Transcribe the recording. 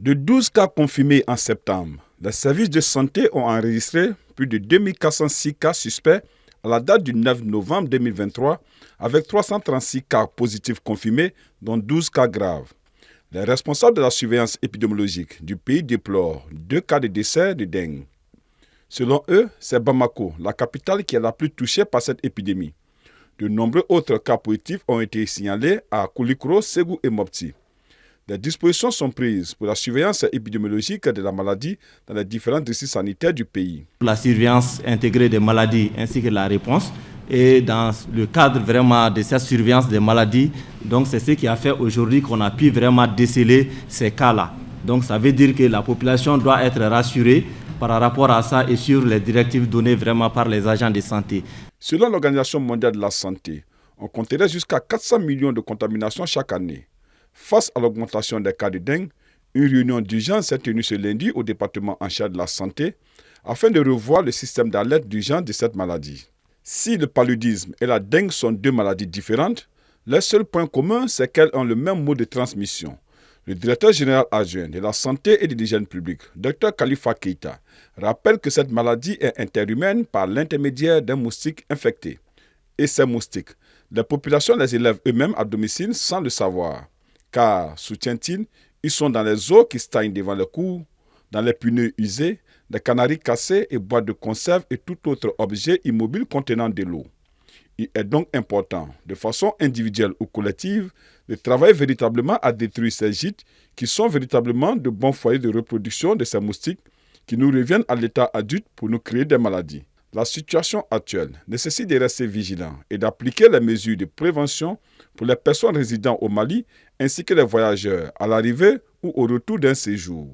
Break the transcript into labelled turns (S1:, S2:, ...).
S1: De 12 cas confirmés en septembre, les services de santé ont enregistré plus de 2406 cas suspects à la date du 9 novembre 2023, avec 336 cas positifs confirmés, dont 12 cas graves. Les responsables de la surveillance épidémiologique du pays déplorent 2 cas de décès de dengue. Selon eux, c'est Bamako, la capitale, qui est la plus touchée par cette épidémie. De nombreux autres cas positifs ont été signalés à Koulikoro, Ségou et Mopti. Des dispositions sont prises pour la surveillance épidémiologique de la maladie dans les différents districts sanitaires du pays.
S2: La surveillance intégrée des maladies ainsi que la réponse. Et dans le cadre vraiment de cette surveillance des maladies, donc c'est ce qui a fait aujourd'hui qu'on a pu vraiment déceler ces cas-là. Donc ça veut dire que la population doit être rassurée par rapport à ça et sur les directives données vraiment par les agents de santé.
S1: Selon l'Organisation mondiale de la santé, on compterait jusqu'à 400 millions de contaminations chaque année. Face à l'augmentation des cas de dengue, une réunion d'urgence s'est tenue ce lundi au département en charge de la santé afin de revoir le système d'alerte d'urgence de cette maladie. Si le paludisme et la dengue sont deux maladies différentes, leur seul point commun, c'est qu'elles ont le même mode de transmission. Le directeur général adjoint de la santé et de l'hygiène publique, Dr Khalifa Keita, rappelle que cette maladie est interhumaine par l'intermédiaire d'un moustique infecté. Et ces moustiques, les populations les élèvent eux-mêmes à domicile sans le savoir. Car, soutient-il, ils sont dans les eaux qui stagnent devant les cours, dans les pneus usés, des canaries cassés et boîtes de conserve et tout autre objet immobile contenant de l'eau. Il est donc important, de façon individuelle ou collective, de travailler véritablement à détruire ces gîtes qui sont véritablement de bons foyers de reproduction de ces moustiques qui nous reviennent à l'état adulte pour nous créer des maladies. La situation actuelle nécessite de rester vigilant et d'appliquer les mesures de prévention pour les personnes résidant au Mali ainsi que les voyageurs à l'arrivée ou au retour d'un séjour.